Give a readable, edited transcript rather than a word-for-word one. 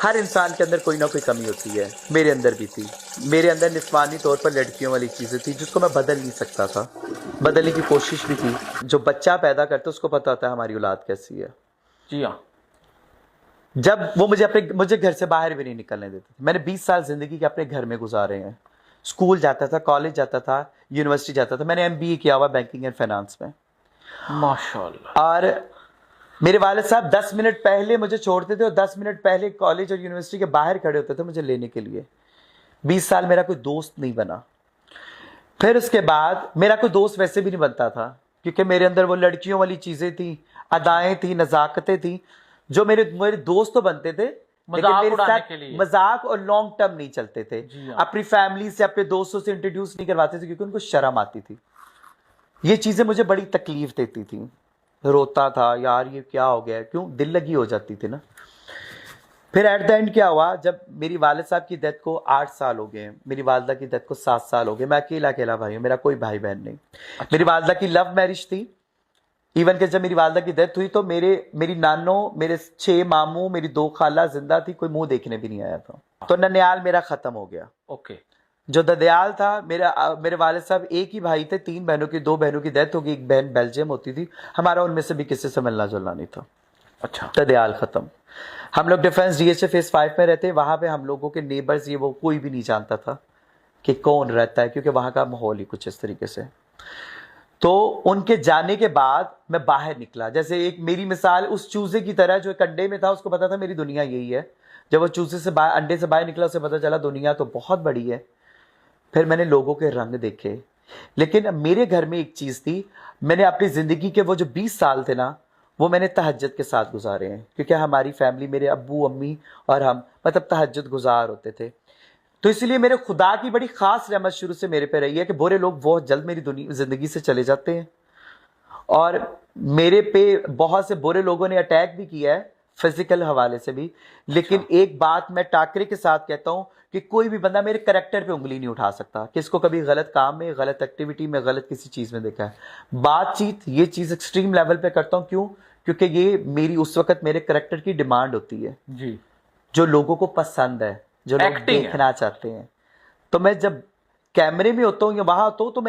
ہر انسان کے اندر کوئی نہ کوئی کمی ہوتی ہے، میرے اندر بھی تھی. میرے اندر نسوانی طور پر لڑکیوں والی چیزیں تھی جس کو میں بدل نہیں سکتا تھا، بدلنے کی کوشش بھی کی. جو بچہ پیدا کرتا ہے اس کو پتا ہوتا ہے ہماری اولاد کیسی ہے. جی ہاں. جب وہ مجھے گھر سے باہر بھی نہیں نکلنے دیتے تھے. میں نے 20 سال زندگی کے اپنے گھر میں گزارے ہیں. اسکول جاتا تھا، کالج جاتا تھا، یونیورسٹی جاتا تھا. میں نے MBA کیا ہوا بینکنگ اینڈ فائنانس میں. ماشاء اللہ. اور میرے والد صاحب 10 منٹ پہلے مجھے چھوڑتے تھے اور 10 منٹ پہلے کالج اور یونیورسٹی کے باہر کھڑے ہوتے تھے مجھے لینے کے لیے. 20 سال میرا کوئی دوست نہیں بنا. پھر اس کے بعد میرا کوئی دوست ویسے بھی نہیں بنتا تھا کیونکہ میرے اندر وہ لڑکیوں والی چیزیں تھیں، ادائیں تھیں، نزاکتیں تھیں جو میرے دوست تو بنتے تھے لیکن میرے ساتھ مذاق اور لانگ ٹرم نہیں چلتے تھے. اپنی فیملی سے، اپنے دوستوں سے انٹروڈیوس نہیں کرواتے تھے کیونکہ ان کو شرم آتی تھی. یہ چیزیں مجھے بڑی تکلیف دیتی تھیں. روتا تھا، یار یہ کیا ہو گیا، کیوں دل لگی ہو جاتی تھی نا. پھر ایٹ دا اینڈ کیا ہوا، جب میری والد صاحب کی ڈیتھ کو 8 سال ہو گئے، میری والدہ کی ڈیتھ کو 7 سال ہو گئے. میں اکیلا بھائی ہوں، میرا کوئی بھائی بہن نہیں. میری والدہ کی لو میرج تھی. ایون کہ جب میری والدہ کی ڈیتھ ہوئی تو میری نانو، میرے 6 ماموں، میری 2 خالہ زندہ تھی، کوئی منہ دیکھنے بھی نہیں آیا تھا. تو ننیال میرا ختم ہو گیا. اوکے. جو ددیال تھا، میرے والد صاحب ایک ہی بھائی تھے، 3 بہنوں کی 2 بہنوں کی ڈیتھ ہو گئی. ایک بہن بیلجیم ہوتی تھی. ہمارا ان میں سے بھی کسی سے ملنا جلنا نہیں تھا. اچھا. ددیال ختم. ہم لوگ ڈیفنس DHA فیز 5 میں رہتے. وہاں پہ ہم لوگوں کے نیبرز یہ وہ کوئی بھی نہیں جانتا تھا کہ کون رہتا ہے کیونکہ وہاں کا ماحول ہی کچھ اس طریقے سے. تو ان کے جانے کے بعد میں باہر نکلا. جیسے ایک میری مثال اس چوزے کی طرح جو ایک انڈے میں تھا، اس کو پتا تھا میری دنیا یہی ہے. جب وہ چوزے سے انڈے سے باہر نکلا، اسے پتا چلا دنیا تو بہت بڑی ہے. پھر میں نے لوگوں کے رنگ دیکھے. لیکن میرے گھر میں ایک چیز تھی، میں نے اپنی زندگی کے وہ جو 20 سال تھے نا، وہ میں نے تہجد کے ساتھ گزارے ہیں کیونکہ ہماری فیملی، میرے ابو امی اور ہم مطلب تہجد گزار ہوتے تھے. تو اس لیے میرے خدا کی بڑی خاص رحمت شروع سے میرے پہ رہی ہے کہ برے لوگ بہت جلد میری زندگی سے چلے جاتے ہیں. اور میرے پہ بہت سے برے لوگوں نے اٹیک بھی کیا ہے فزیکل حوالے سے بھی. لیکن ایک بات میں ٹاکرے کے ساتھ کہتا ہوں کہ کوئی بھی بندہ میرے کریکٹر پہ انگلی نہیں اٹھا سکتا کہ اس کو کبھی غلط کام میں، غلط ایکٹیویٹی میں، غلط کسی چیز میں دیکھا ہے. بات چیت یہ چیز ایکسٹریم لیول پہ کرتا ہوں. کیوں؟ کیونکہ یہ میری اس وقت میرے کریکٹر کی ڈیمانڈ ہوتی ہے جی، جو لوگوں کو پسند ہے، جو لوگ دیکھنا چاہتے ہیں. تو میں جب کیمرے میں ہوتا ہوں یا وہاں ہوتا ہوں تو میں